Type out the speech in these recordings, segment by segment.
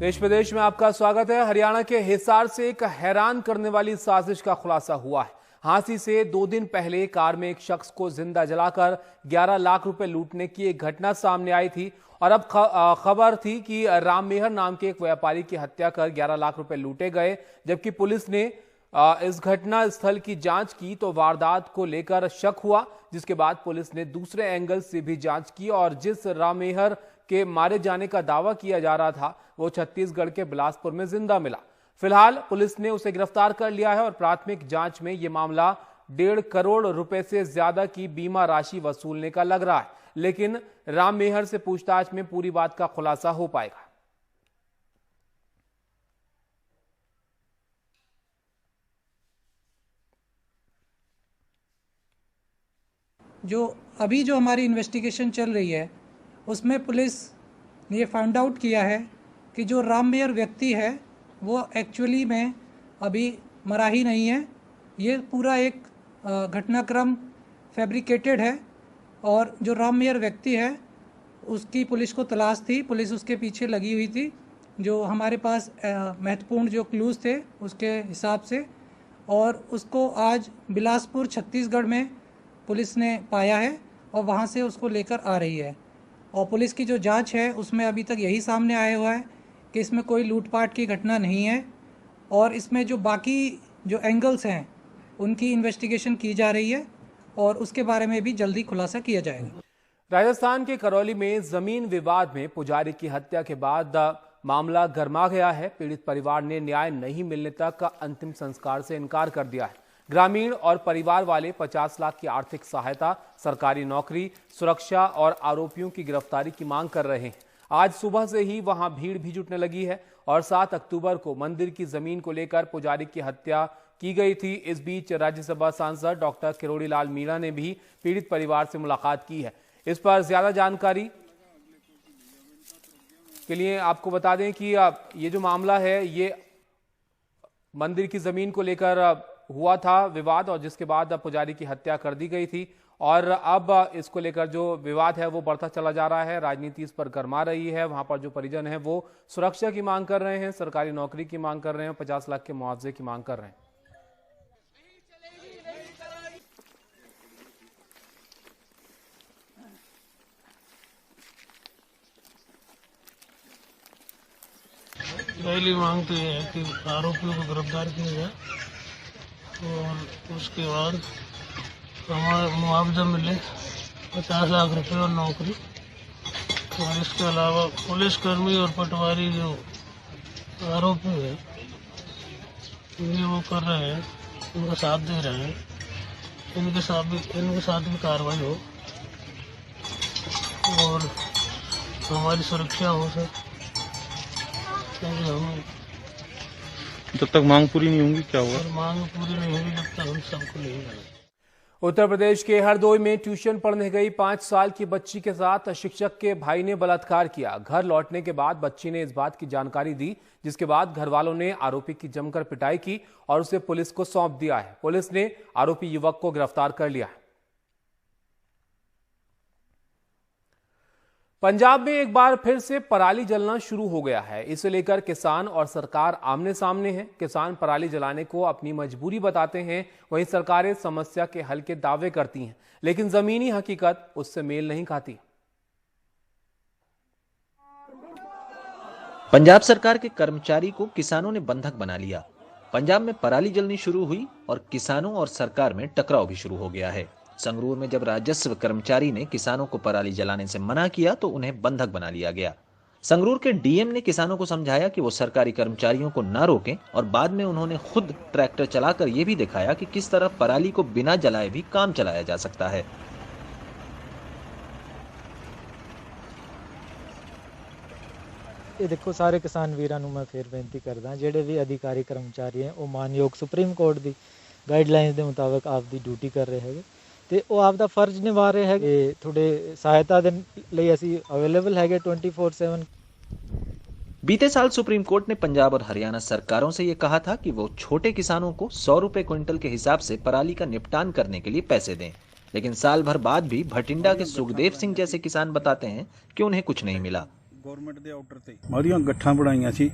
देश प्रदेश में आपका स्वागत है। हरियाणा के हिसार से एक हैरान करने वाली साजिश का खुलासा हुआ है। हांसी से 2 दिन पहले कार में एक शख्स को जिंदा जलाकर 11 लाख रुपए लूटने की एक घटना सामने आई थी और अब खबर थी कि राम मेहर नाम के एक व्यापारी की हत्या कर 11 लाख रुपए लूटे गए। जबकि पुलिस ने इस घटना स्थल की जांच की तो वारदात को लेकर शक हुआ, जिसके बाद पुलिस ने दूसरे एंगल से भी जांच की और जिस राम मेहर के मारे जाने का दावा किया जा रहा था वो छत्तीसगढ़ के बिलासपुर में जिंदा मिला। फिलहाल पुलिस ने उसे गिरफ्तार कर लिया है और प्राथमिक जांच में यह मामला 1.5 करोड़ रुपए से ज्यादा की बीमा राशि वसूलने का लग रहा है, लेकिन राम मेहर से पूछताछ में पूरी बात का खुलासा हो पाएगा। जो हमारी इन्वेस्टिगेशन चल रही है उसमें पुलिस ने ये फाइंड आउट किया है कि जो राम मेहर व्यक्ति है वो एक्चुअली में अभी मरा ही नहीं है। ये पूरा एक घटनाक्रम फैब्रिकेटेड है और जो राम मेहर व्यक्ति है उसकी पुलिस को तलाश थी, पुलिस उसके पीछे लगी हुई थी। जो हमारे पास महत्वपूर्ण जो क्लूज़ थे उसके हिसाब से, और उसको आज बिलासपुर छत्तीसगढ़ में पुलिस ने पाया है और वहाँ से उसको लेकर आ रही है। और पुलिस की जो जांच है उसमें अभी तक यही सामने आया हुआ है कि इसमें कोई लूटपाट की घटना नहीं है और इसमें जो बाकी जो एंगल्स हैं उनकी इन्वेस्टिगेशन की जा रही है और उसके बारे में भी जल्दी खुलासा किया जाएगा। राजस्थान के करौली में जमीन विवाद में पुजारी की हत्या के बाद मामला गर्मा गया है। पीड़ित परिवार ने न्याय नहीं मिलने तक अंतिम संस्कार से इनकार कर दिया है। ग्रामीण और परिवार वाले 50 लाख की आर्थिक सहायता, सरकारी नौकरी, सुरक्षा और आरोपियों की गिरफ्तारी की मांग कर रहे हैं। आज सुबह से ही वहां भीड़ भी जुटने लगी है और 7 अक्टूबर को मंदिर की जमीन को लेकर पुजारी की हत्या की गई थी। इस बीच राज्यसभा सांसद डॉक्टर किरोड़ी लाल मीणा ने भी पीड़ित परिवार से मुलाकात की है। इस पर ज्यादा जानकारी के लिए आपको बता दें कि ये जो मामला है ये मंदिर की जमीन को लेकर हुआ था विवाद, और जिसके बाद पुजारी की हत्या कर दी गई थी और अब इसको लेकर जो विवाद है वो बढ़ता चला जा रहा है। राजनीति इस पर गरमा रही है। वहां पर जो परिजन है वो सुरक्षा की मांग कर रहे हैं, सरकारी नौकरी की मांग कर रहे हैं, 50 लाख के मुआवजे की मांग कर रहे हैं। पहली मांग तो ये है कि आरोपियों को गिरफ्तार किया जाए और उसके बाद हमारा मुआवजा मिले 50 लाख रुपए और नौकरी। और इसके अलावा पुलिसकर्मी और पटवारी जो आरोपी है ये वो कर रहे हैं, उनका साथ दे रहे हैं, इनके साथ भी कार्रवाई हो और हमारी सुरक्षा हो सर। जब तक मांग पूरी नहीं होगी क्या होगा? मांग पूरी नहीं होगी जब तक हम सबको नहीं मिलेगा। उत्तर प्रदेश के हरदोई में ट्यूशन पढ़ने गई 5 साल की बच्ची के साथ शिक्षक के भाई ने बलात्कार किया। घर लौटने के बाद बच्ची ने इस बात की जानकारी दी, जिसके बाद घर वालों ने आरोपी की जमकर पिटाई की और उसे पुलिस को सौंप दिया है। पुलिस ने आरोपी युवक को गिरफ्तार कर लिया है। पंजाब में एक बार फिर से पराली जलना शुरू हो गया है। इसे लेकर किसान और सरकार आमने सामने हैं। किसान पराली जलाने को अपनी मजबूरी बताते हैं, वहीं सरकारें समस्या के हल के दावे करती हैं, लेकिन जमीनी हकीकत उससे मेल नहीं खाती। पंजाब सरकार के कर्मचारी को किसानों ने बंधक बना लिया। पंजाब में पराली जलनी शुरू हुई और किसानों और सरकार में टकराव भी शुरू हो गया है। संगरूर में जब राजस्व कर्मचारी ने किसानों को पराली जलाने से मना किया तो उन्हें बंधक बना लिया गया। संगरूर के डीएम ने किसानों को समझाया कि वो सरकारी कर्मचारियों को ना रोकें और बाद में उन्होंने खुद ट्रैक्टर चलाकर यह भी दिखाया कि किस तरह पराली को बिना जलाए भी काम चलाया जा सकता है। ये देखो सारे किसान वीरां नूं मैं फिर बेनती करदा ਜਿਹੜੇ भी अधिकारी कर्मचारी हैं वो मानयोग सुप्रीम कोर्ट ਦੀ गाइडलाइंस ਦੇ ਮੁਤਾਬਕ ਆਪਦੀ ਡਿਊਟੀ ਕਰ ਰਹੇ ਹੈਗੇ ਤੇ ਉਹ ਆਪਦਾ ਫਰਜ਼ ਨਿਭਾ ਰਹੇ ਹੈਗੇ। ਤੁਹਾਡੇ ਸਹਾਇਤਾ ਦੇ ਲਈ ਅਸੀਂ ਅਵੇਲੇਬਲ ਹੈਗੇ 24/7। बीते साल सुप्रीम कोर्ट ने पंजाब और हरियाणा सरकारों से यह कहा था कि वो छोटे किसानों को 100 रुपए क्विंटल के हिसाब से पराली का निपटान करने के लिए पैसे दें, लेकिन साल भर बाद भी भटिंडा के सुखदेव सिंह जैसे किसान बताते हैं कि उन्हें कुछ नहीं मिला। ਗਵਰਨਮੈਂਟ ਦੇ ਆਰਡਰ ਤੇ ਉਹਦੀਆਂ ਗੱਠਾਂ ਬਣਾਈਆਂ ਸੀ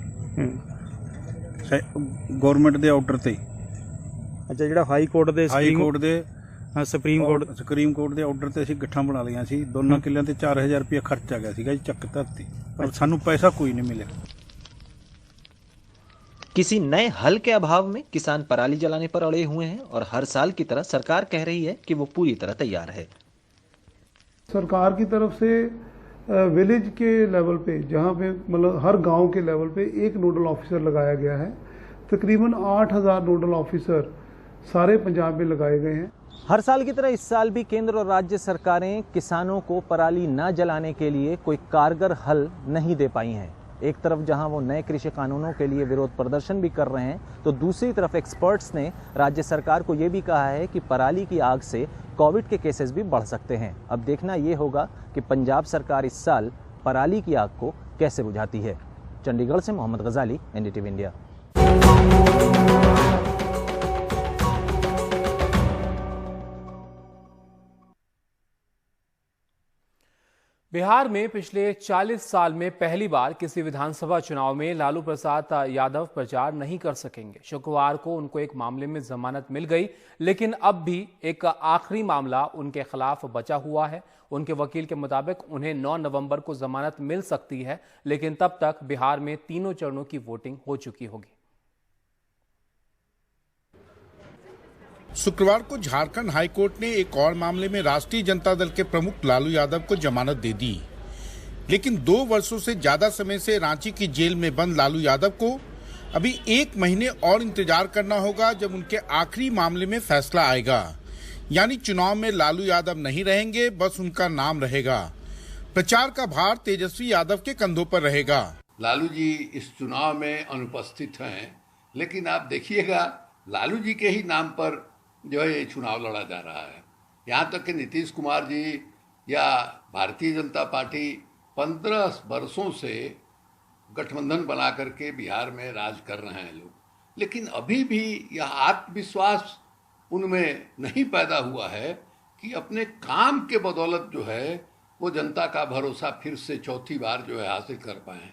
ਗਵਰਨਮੈਂਟ ਦੇ ਆਰਡਰ ਤੇ। ਅੱਛਾ, ਜਿਹੜਾ ਹਾਈ ਕੋਰਟ ਦੇ ਸੁਪਰੀਮ ਕੋਰਟ ਦੇ ਆਰਡਰ ਤੇ ਅਸੀਂ ਗੱਠਾਂ ਬਣਾ ਲਈਆਂ ਸੀ। ਦੋਨਾਂ ਕਿੱਲਿਆਂ ਤੇ 4000 ਰੁਪਏ ਖਰਚਾ ਗਿਆ ਸੀਗਾ ਜੀ ਚੱਕ ਧਰਤੀ, ਪਰ ਸਾਨੂੰ ਪੈਸਾ ਕੋਈ ਨਹੀਂ ਮਿਲਿਆ। किसी नए हल के अभाव में किसान पराली जलाने पर अड़े हुए हैं और हर साल की तरह सरकार कह रही है कि वो पूरी तरह तैयार है। सरकार की तरफ से विलेज के लेवल पे, जहाँ पे मतलब हर गांव के लेवल पे एक नोडल ऑफिसर लगाया गया है। तकरीबन 8000 नोडल ऑफिसर सारे पंजाब में लगाए गए हैं। हर साल की तरह इस साल भी केंद्र और राज्य सरकारें किसानों को पराली न जलाने के लिए कोई कारगर हल नहीं दे पाई हैं। एक तरफ जहां वो नए कृषि कानूनों के लिए विरोध प्रदर्शन भी कर रहे हैं, तो दूसरी तरफ एक्सपर्ट्स ने राज्य सरकार को ये भी कहा है कि पराली की आग से कोविड के केसेस भी बढ़ सकते हैं। अब देखना ये होगा कि पंजाब सरकार इस साल पराली की आग को कैसे बुझाती है। चंडीगढ़ से मोहम्मद गजाली, एनडीटीवी इंडिया। बिहार में पिछले 40 साल में पहली बार किसी विधानसभा चुनाव में लालू प्रसाद यादव प्रचार नहीं कर सकेंगे। शुक्रवार को उनको एक मामले में जमानत मिल गई, लेकिन अब भी एक आखिरी मामला उनके खिलाफ बचा हुआ है। उनके वकील के मुताबिक उन्हें 9 नवंबर को जमानत मिल सकती है, लेकिन तब तक बिहार में तीनों चरणों की वोटिंग हो चुकी होगी। शुक्रवार को झारखंड हाईकोर्ट ने एक और मामले में राष्ट्रीय जनता दल के प्रमुख लालू यादव को जमानत दे दी, लेकिन 2 वर्षों से ज्यादा समय से रांची की जेल में बंद लालू यादव को अभी 1 महीने और इंतजार करना होगा, जब उनके आखिरी मामले में फैसला आएगा। यानी चुनाव में लालू यादव नहीं रहेंगे, बस उनका नाम रहेगा। प्रचार का भार तेजस्वी यादव के कंधों पर रहेगा। लालू जी इस चुनाव में अनुपस्थित हैं, लेकिन आप देखिएगा लालू जी के ही नाम पर जो है ये चुनाव लड़ा जा रहा है। यहाँ तक कि नीतीश कुमार जी या भारतीय जनता पार्टी 15 वर्षों से गठबंधन बना करके बिहार में राज कर रहे हैं लोग, लेकिन अभी भी यह आत्मविश्वास उनमें नहीं पैदा हुआ है कि अपने काम के बदौलत जो है वो जनता का भरोसा फिर से चौथी बार जो है हासिल कर पाए।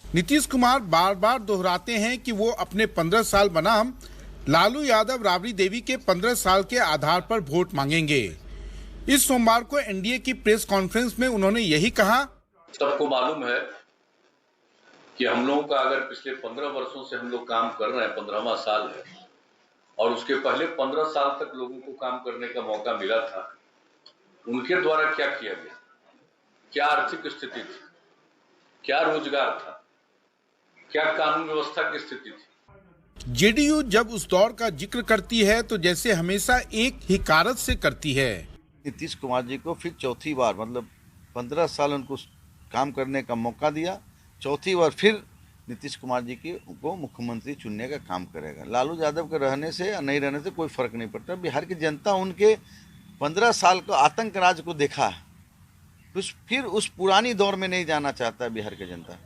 नीतीश कुमार बार बार दोहराते हैं कि वो अपने 15 साल बनाम लालू यादव राबड़ी देवी के 15 साल के आधार पर वोट मांगेंगे। इस सोमवार को एनडीए की प्रेस कॉन्फ्रेंस में उन्होंने यही कहा। सबको मालूम है कि हम लोगों का अगर पिछले 15 वर्षों से हम लोग काम कर रहे हैं, 15वां साल है, और उसके पहले 15 साल तक लोगों को काम करने का मौका मिला था, उनके द्वारा क्या किया गया, क्या आर्थिक स्थिति थी, क्या रोजगार था, क्या कानून व्यवस्था की स्थिति थी। जेडीयू जब उस दौर का जिक्र करती है तो जैसे हमेशा एक हिकारत से करती है। नीतीश कुमार जी को फिर चौथी बार, मतलब 15 साल उनको काम करने का मौका दिया, चौथी बार फिर नीतीश कुमार जी को मुख्यमंत्री चुनने का काम करेगा। लालू यादव के रहने से या नहीं रहने से कोई फर्क नहीं पड़ता। बिहार की जनता उनके 15 साल को आतंक राज को देखा है, फिर उस पुरानी दौर में नहीं जाना चाहता बिहार की जनता।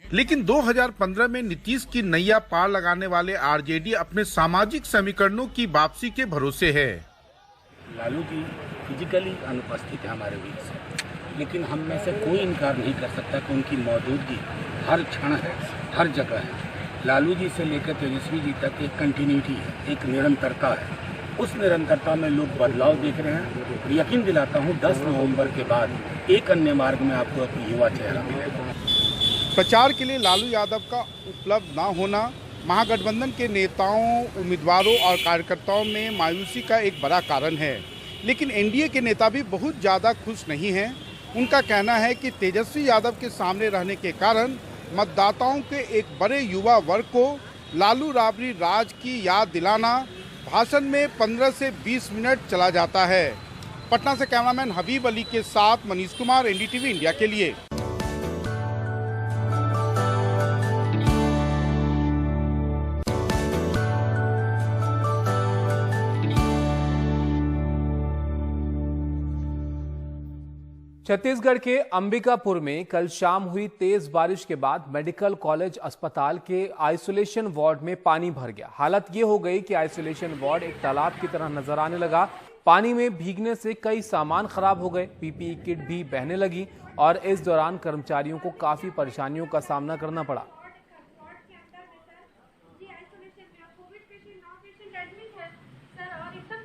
लेकिन 2015 में नीतीश की नैया पार लगाने वाले आरजेडी अपने सामाजिक समीकरणों की वापसी के भरोसे है। लालू जी फिजिकली अनुपस्थित है हमारे बीच, लेकिन हम में से कोई इनकार नहीं कर सकता कि उनकी मौजूदगी हर क्षण है, हर जगह है। लालू जी से लेकर तेजस्वी जी तक एक कंटिन्यूटी है, एक निरंतरता है। उस निरंतरता में लोग बदलाव देख रहे हैं और यकीन दिलाता हूँ 10 नवंबर के बाद एक अन्य मार्ग में आपको अपनी युवा चेहरा मिलेगा। प्रचार के लिए लालू यादव का उपलब्ध न होना महागठबंधन के नेताओं, उम्मीदवारों और कार्यकर्ताओं में मायूसी का एक बड़ा कारण है, लेकिन एनडीए के नेता भी बहुत ज़्यादा खुश नहीं हैं। उनका कहना है कि तेजस्वी यादव के सामने रहने के कारण मतदाताओं के एक बड़े युवा वर्ग को लालू राबड़ी राज की याद दिलाना भाषण में 15 से 20 मिनट चला जाता है। पटना से कैमरामैन हबीब अली के साथ मनीष कुमार, एनडीटीवी इंडिया के लिए। छत्तीसगढ़ के अंबिकापुर में कल शाम हुई तेज बारिश के बाद मेडिकल कॉलेज अस्पताल के आइसोलेशन वार्ड में पानी भर गया। हालत ये हो गई कि आइसोलेशन वार्ड एक तालाब की तरह नजर आने लगा। पानी में भीगने से कई सामान खराब हो गए, पीपीई किट भी बहने लगी और इस दौरान कर्मचारियों को काफी परेशानियों का सामना करना पड़ा। जी, आइसोलेशन में Covid patient, non patient admit है सर, और एकदम